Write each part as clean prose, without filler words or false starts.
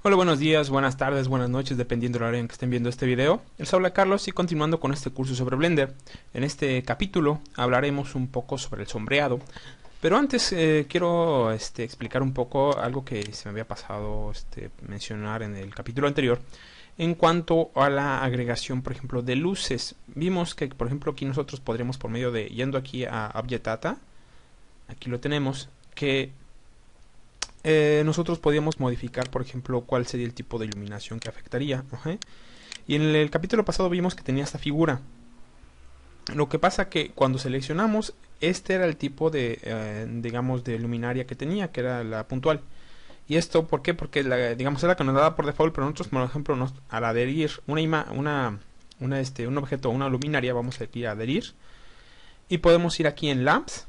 Hola, buenos días, buenas tardes, buenas noches, dependiendo del horario en que estén viendo este video. Les habla Carlos y continuando con este curso sobre Blender. En este capítulo hablaremos un poco sobre el sombreado. Pero antes quiero explicar un poco algo que se me había pasado mencionar en el capítulo anterior. En cuanto a la agregación, por ejemplo, de luces. Vimos que, por ejemplo, aquí nosotros podríamos por medio de, yendo aquí a Object Data, aquí lo tenemos, que nosotros podíamos modificar, por ejemplo, cuál sería el tipo de iluminación que afectaría. Y en el capítulo pasado vimos que tenía esta figura. Lo que pasa que cuando seleccionamos, este era el tipo de, digamos, de luminaria que tenía, que era la puntual. ¿Y esto por qué? Porque, digamos, era la que nos daba por default, pero nosotros, por ejemplo, al adherir un objeto a una luminaria, vamos aquí a adherir. Y podemos ir aquí en Lamps,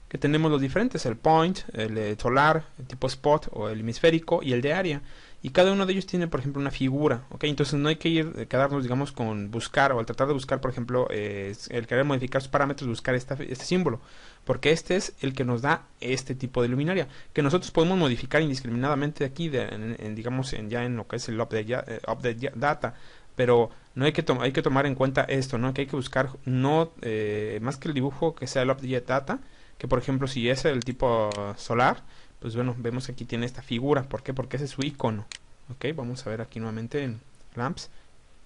que tenemos los diferentes, el point, el solar, el tipo spot o el hemisférico y el de área. Y cada uno de ellos tiene, por ejemplo, una figura, ¿ok? Entonces no hay que quedarnos, digamos, con buscar o al tratar de buscar, por ejemplo, el querer modificar sus parámetros, buscar este símbolo. Porque este es el que nos da este tipo de luminaria, que nosotros podemos modificar indiscriminadamente aquí, digamos, ya en lo que es el update data. Pero no hay que, hay que tomar en cuenta esto, ¿no? Que hay que buscar, no más que el dibujo, que sea el update data, que por ejemplo si es el tipo solar, pues bueno, vemos que aquí tiene esta figura. ¿Por qué? Porque ese es su icono. Ok, vamos a ver aquí nuevamente en Lamps,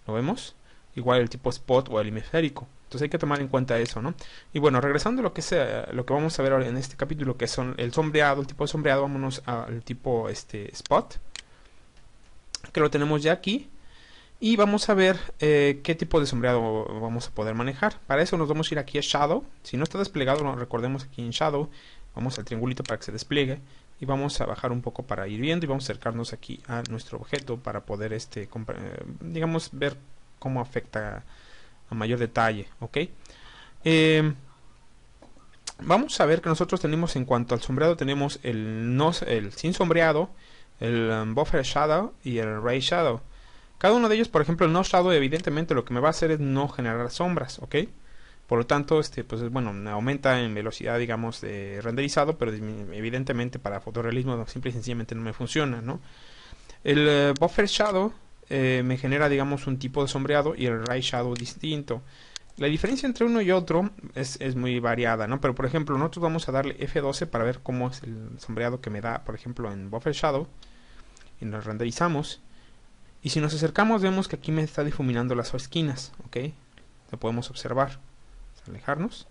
lo vemos, igual el tipo spot o el hemisférico. Entonces hay que tomar en cuenta eso, ¿no? Y bueno, regresando a lo que sea, lo que vamos a ver ahora en este capítulo, que son el sombreado, el tipo de sombreado, vámonos al tipo spot, que lo tenemos ya aquí. Y vamos a ver qué tipo de sombreado vamos a poder manejar. Para eso nos vamos a ir aquí a Shadow. Si no está desplegado, lo recordemos aquí en Shadow. Vamos al triangulito para que se despliegue. Y vamos a bajar un poco para ir viendo. Y vamos a acercarnos aquí a nuestro objeto para poder, digamos, ver cómo afecta a mayor detalle. ¿Ok? Vamos a ver que nosotros tenemos, en cuanto al sombreado, tenemos el sin sombreado, el Buffer Shadow y el Ray Shadow. Cada uno de ellos, por ejemplo, el no shadow, evidentemente lo que me va a hacer es no generar sombras, ¿ok? Por lo tanto, pues bueno, aumenta en velocidad, digamos, de renderizado, pero evidentemente para fotorrealismo simple y sencillamente no me funciona, ¿no? El buffer shadow me genera, digamos, un tipo de sombreado y el ray shadow distinto. La diferencia entre uno y otro es muy variada, ¿no? Pero por ejemplo, nosotros vamos a darle F12 para ver cómo es el sombreado que me da, por ejemplo, en buffer shadow, y lo renderizamos. Y si nos acercamos vemos que aquí me está difuminando las esquinas, ¿ok? Lo podemos observar. Vamos a alejarnos,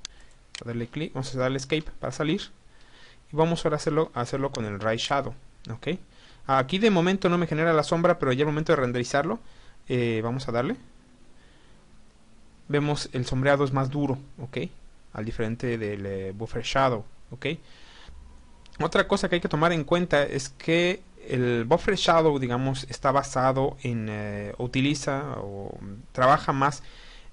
a darle clic, vamos a darle escape para salir. Y vamos ahora a hacerlo con el Ray Shadow, ¿ok? Aquí de momento no me genera la sombra, pero ya al momento de renderizarlo, vamos a darle. Vemos el sombreado es más duro, ¿ok? Al diferente del Buffer Shadow, ¿ok? Otra cosa que hay que tomar en cuenta es que el Buffer Shadow, digamos, está basado en, utiliza o trabaja más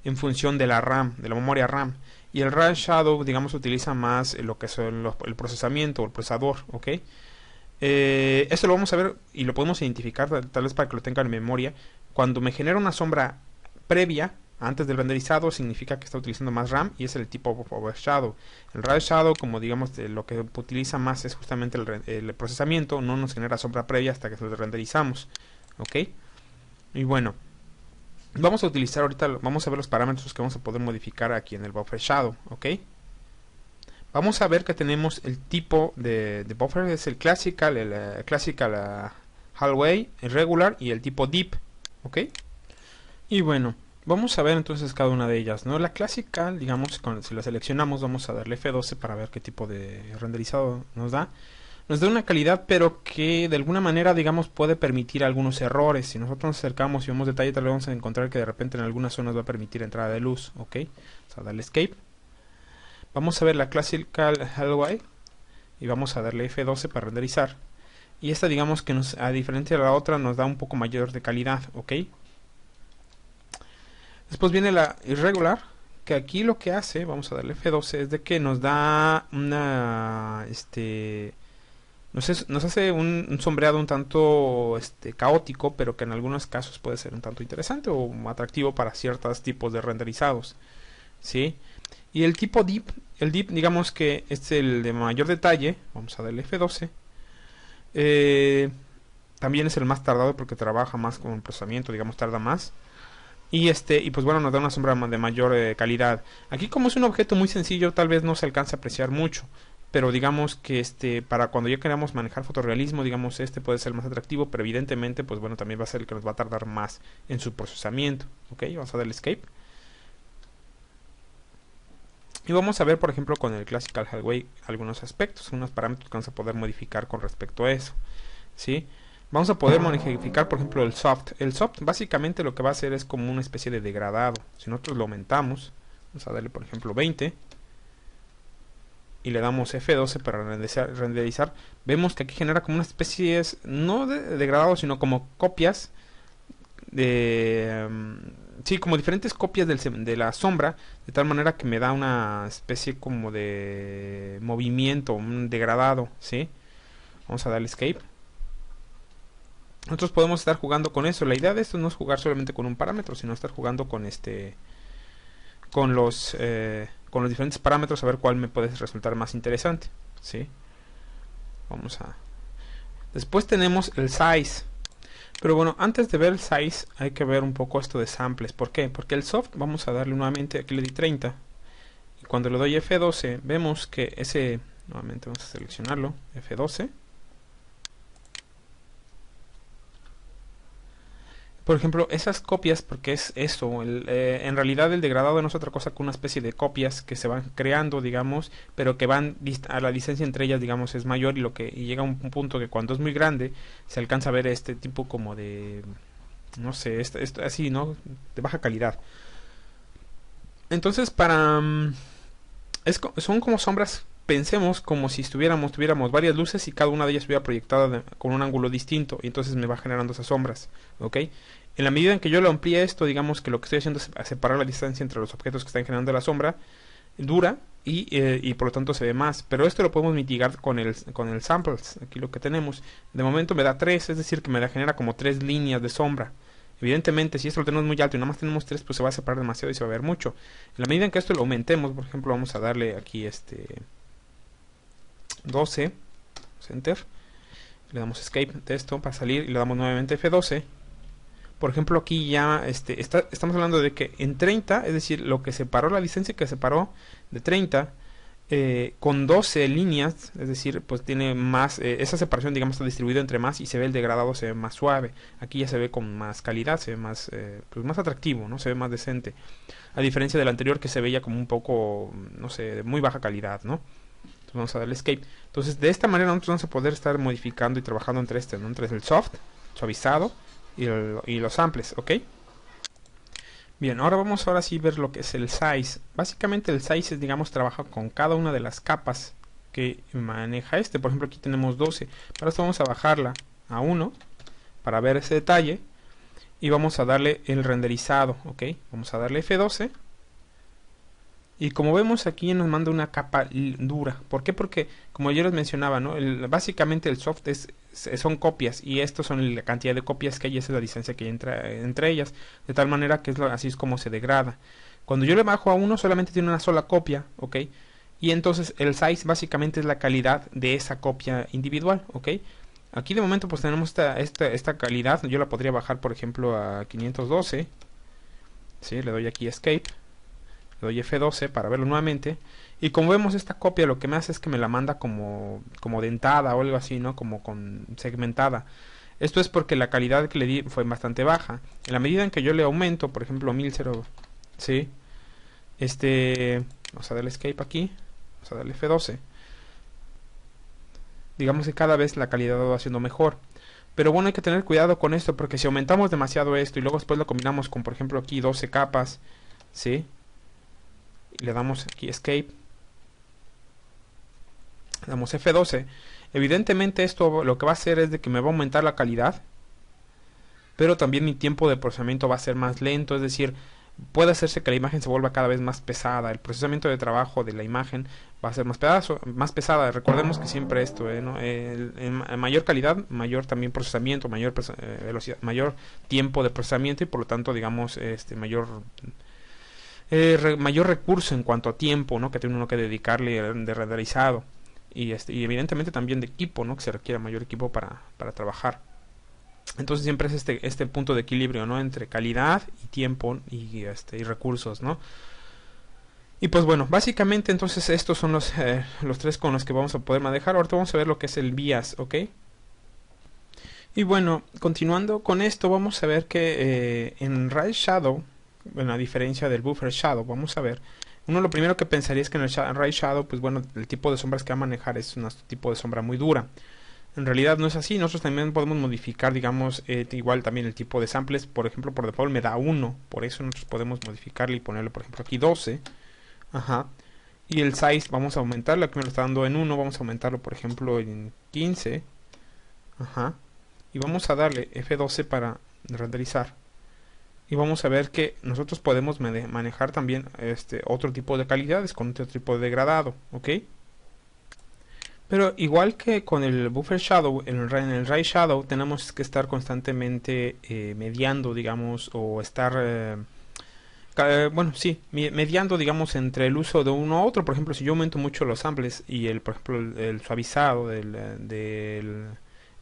en función de la RAM, de la memoria RAM. Y el Ray Shadow, digamos, utiliza más lo que es el procesamiento o el procesador, ¿ok? Esto lo vamos a ver y lo podemos identificar, tal vez para que lo tengan en memoria. Cuando me genera una sombra previa, antes del renderizado, significa que está utilizando más RAM y es el tipo Overshadow. El Ray Shadow, como digamos, lo que utiliza más es justamente el procesamiento, no nos genera sombra previa hasta que lo renderizamos. ¿Ok? Y bueno, vamos a utilizar ahorita, vamos a ver los parámetros que vamos a poder modificar aquí en el Buffer Shadow. ¿Ok? Vamos a ver que tenemos el tipo de buffer, es el classical, el classical hallway, el regular y el tipo deep. ¿Ok? Y bueno, vamos a ver entonces cada una de ellas, ¿no? La clásica, digamos, si la seleccionamos, vamos a darle F12 para ver qué tipo de renderizado nos da. Nos da una calidad, pero que de alguna manera, digamos, puede permitir algunos errores. Si nosotros nos acercamos y vemos detalle, tal vez vamos a encontrar que de repente en algunas zonas va a permitir entrada de luz, ¿ok? Vamos a darle Escape. Vamos a ver la Classical Hallway y vamos a darle F12 para renderizar. Y esta, digamos que a diferencia de la otra, nos da un poco mayor de calidad, ¿ok? Después viene la irregular, que aquí lo que hace, vamos a darle F12, es de que nos da una, nos hace un sombreado un tanto caótico, pero que en algunos casos puede ser un tanto interesante o atractivo para ciertos tipos de renderizados, ¿sí? Y el tipo deep, el deep digamos que es el de mayor detalle, vamos a darle F12, también es el más tardado porque trabaja más con el procesamiento, digamos, tarda más. Y pues bueno, nos da una sombra de mayor calidad. Aquí, como es un objeto muy sencillo, tal vez no se alcance a apreciar mucho, pero digamos que para cuando ya queramos manejar fotorrealismo, digamos, puede ser más atractivo, pero evidentemente pues bueno, también va a ser el que nos va a tardar más en su procesamiento. Ok, vamos a darle escape. Y vamos a ver, por ejemplo, con el Classical Highway algunos aspectos, unos parámetros que vamos a poder modificar con respecto a eso, ¿sí? Vamos a poder modificar, por ejemplo, el soft. El soft básicamente lo que va a hacer es como una especie de degradado. Si nosotros lo aumentamos, vamos a darle, por ejemplo, 20 y le damos F12 para renderizar, vemos que aquí genera como una especie, no de degradado, sino como copias de... sí, como diferentes copias de la sombra, de tal manera que me da una especie como de movimiento, un degradado, ¿sí? Vamos a darle escape. Nosotros podemos estar jugando con eso. La idea de esto no es jugar solamente con un parámetro, sino estar jugando con con los diferentes parámetros, a ver cuál me puede resultar más interesante, ¿sí? Después tenemos el size. Pero bueno, antes de ver el size hay que ver un poco esto de samples. ¿Por qué? Porque el soft, vamos a darle nuevamente, aquí le di 30. Y cuando le doy F12, vemos que nuevamente vamos a seleccionarlo, F12. Por ejemplo, esas copias, porque es eso, en realidad el degradado no es otra cosa que una especie de copias que se van creando, digamos, pero que van a la distancia entre ellas, digamos, es mayor y llega a un punto que cuando es muy grande se alcanza a ver este tipo como de, no sé, así, ¿no? De baja calidad. Entonces, son como sombras. Pensemos como si tuviéramos varias luces y cada una de ellas estuviera proyectada con un ángulo distinto, y entonces me va generando esas sombras, ¿ok? En la medida en que yo lo amplíe esto, digamos que lo que estoy haciendo es separar la distancia entre los objetos que están generando la sombra, dura, y por lo tanto se ve más. Pero esto lo podemos mitigar con el samples. Aquí lo que tenemos, de momento me da 3, es decir, que genera como 3 líneas de sombra. Evidentemente, si esto lo tenemos muy alto y nada más tenemos 3, pues se va a separar demasiado y se va a ver mucho. En la medida en que esto lo aumentemos, por ejemplo, vamos a darle aquí 12, enter, le damos escape de esto para salir y le damos nuevamente F12. Por ejemplo, aquí ya estamos hablando de que en 30, es decir, lo que separó, la distancia que separó de 30 con 12 líneas, es decir, pues tiene más, esa separación, digamos, está distribuida entre más y se ve el degradado, se ve más suave. Aquí ya se ve con más calidad, se ve más, pues más atractivo, ¿no? Se ve más decente. A diferencia del anterior que se veía como un poco, no sé, de muy baja calidad, ¿no? Entonces vamos a darle escape. Entonces, de esta manera nosotros vamos a poder estar modificando y trabajando entre ¿no? Entre el soft, suavizado, y los samples, ¿ok? Bien, ahora sí ver lo que es el size. Básicamente el size es, digamos, trabaja con cada una de las capas que maneja Por ejemplo, aquí tenemos 12. Para esto vamos a bajarla a 1 para ver ese detalle. Y vamos a darle el renderizado, ¿ok? Vamos a darle F12. Y como vemos aquí nos manda una capa dura. ¿Por qué? Porque, como yo les mencionaba, ¿no? Básicamente el soft son copias. Y estos son la cantidad de copias que hay. Esa es la distancia que hay entre ellas. De tal manera que así es como se degrada. Cuando yo le bajo a uno solamente tiene una sola copia, ¿ok? Y entonces el size básicamente es la calidad de esa copia individual, ¿ok? Aquí de momento pues tenemos esta calidad. Yo la podría bajar, por ejemplo, a 512. ¿Sí? Le doy aquí escape. Le doy F12 para verlo nuevamente. Y como vemos, esta copia lo que me hace es que me la manda como dentada o algo así, ¿no? Como con segmentada. Esto es porque la calidad que le di fue bastante baja. En la medida en que yo le aumento, por ejemplo, 1000, ¿sí? Vamos a darle escape aquí. Vamos a darle F12. Digamos que cada vez la calidad va siendo mejor. Pero bueno, hay que tener cuidado con esto, porque si aumentamos demasiado esto y luego después lo combinamos con, por ejemplo, aquí 12 capas, ¿sí? Y le damos aquí escape, le damos F12. Evidentemente esto lo que va a hacer es de que me va a aumentar la calidad, pero también mi tiempo de procesamiento va a ser más lento. Es decir, puede hacerse que la imagen se vuelva cada vez más pesada. El procesamiento de trabajo de la imagen va a ser más pesada. Recordemos que siempre esto, ¿no? En mayor calidad, mayor también procesamiento, mayor velocidad, mayor tiempo de procesamiento, y por lo tanto, digamos, mayor recurso en cuanto a tiempo, ¿no? Que tiene uno que dedicarle de renderizado, y evidentemente también de equipo, ¿no? Que se requiere mayor equipo para trabajar. Entonces siempre es este punto de equilibrio, ¿no? Entre calidad y tiempo y recursos, ¿no? Y pues bueno, básicamente entonces estos son los tres con los que vamos a poder manejar. Ahorita vamos a ver lo que es el bias, ¿ok? Y bueno, continuando con esto, vamos a ver que en Ray Shadow, bueno, a diferencia del Buffer Shadow, vamos a ver, uno lo primero que pensaría es que en el Ray Shadow, pues bueno, el tipo de sombras que va a manejar es un tipo de sombra muy dura. En realidad no es así, nosotros también podemos modificar, digamos, igual también el tipo de samples. Por ejemplo, por default me da 1, por eso nosotros podemos modificarle y ponerle, por ejemplo, aquí 12. Ajá. Y el size vamos a aumentarlo, aquí me lo está dando en 1, vamos a aumentarlo, por ejemplo, en 15. Ajá. Y vamos a darle F12 para renderizar. Y vamos a ver que nosotros podemos manejar también otro tipo de calidades con otro tipo de degradado, ¿ok? Pero igual que con el Buffer Shadow, en el Ray Shadow tenemos que estar constantemente mediando, digamos, o estar, bueno, sí, mediando, digamos, entre el uso de uno a otro. Por ejemplo, si yo aumento mucho los samples y por ejemplo, el suavizado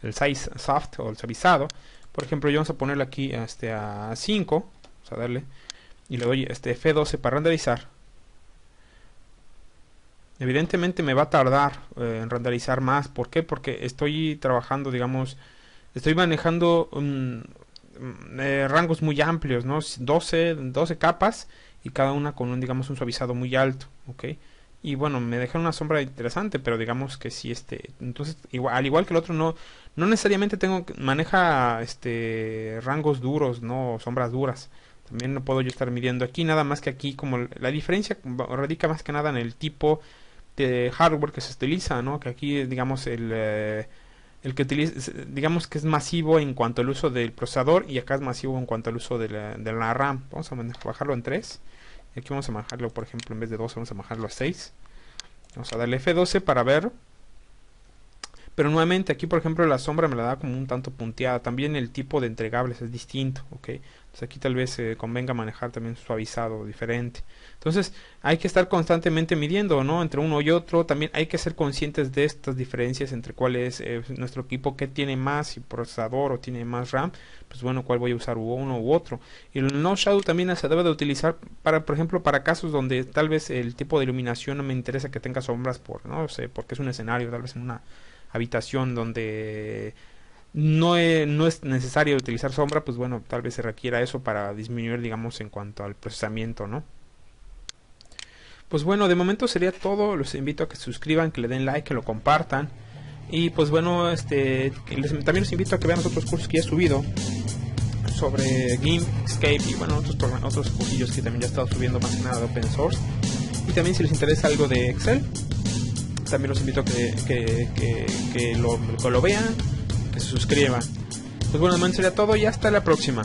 el size soft o el suavizado, por ejemplo, yo vamos a ponerle aquí a 5, vamos a darle, y le doy F12 para renderizar. Evidentemente me va a tardar en renderizar más. ¿Por qué? Porque estoy trabajando, digamos, estoy manejando rangos muy amplios, ¿no? 12 capas y cada una con digamos, un suavizado muy alto, ¿ok? Y bueno, me deja una sombra interesante, pero digamos que sí, entonces, al igual que el otro, no necesariamente maneja rangos duros, no sombras duras. También no puedo yo estar midiendo aquí, nada más que aquí, como la diferencia radica más que nada en el tipo de hardware que se utiliza, ¿no? Que aquí, digamos, el que utiliza, digamos que es masivo en cuanto al uso del procesador, y acá es masivo en cuanto al uso de la RAM. Vamos a bajarlo en 3. Y aquí vamos a bajarlo, por ejemplo, en vez de 12, vamos a bajarlo a 6. Vamos a darle F12 para ver. Pero nuevamente aquí, por ejemplo, la sombra me la da como un tanto punteada. También el tipo de entregables es distinto, ¿ok? Entonces aquí tal vez convenga manejar también suavizado diferente. Entonces hay que estar constantemente midiendo, ¿no? Entre uno y otro. También hay que ser conscientes de estas diferencias entre cuál es nuestro equipo, que tiene más, si procesador o tiene más RAM. Pues bueno, cuál voy a usar, uno u otro. Y el No Shadow también se debe de utilizar para, por ejemplo, para casos donde tal vez el tipo de iluminación no me interesa que tenga sombras no sé, porque es un escenario, tal vez en una habitación donde no es necesario utilizar sombra. Pues bueno, tal vez se requiera eso para disminuir, digamos, en cuanto al procesamiento, ¿no? Pues bueno, de momento sería todo. Los invito a que se suscriban, que le den like, que lo compartan. Y pues bueno, también los invito a que vean los otros cursos que ya he subido sobre GIMP, Escape y bueno, otros cursillos que también ya he estado subiendo, más que nada de open source. Y también si les interesa algo de Excel, también los invito a que lo vean, que se suscriban. Pues bueno, de momento sería todo y hasta la próxima.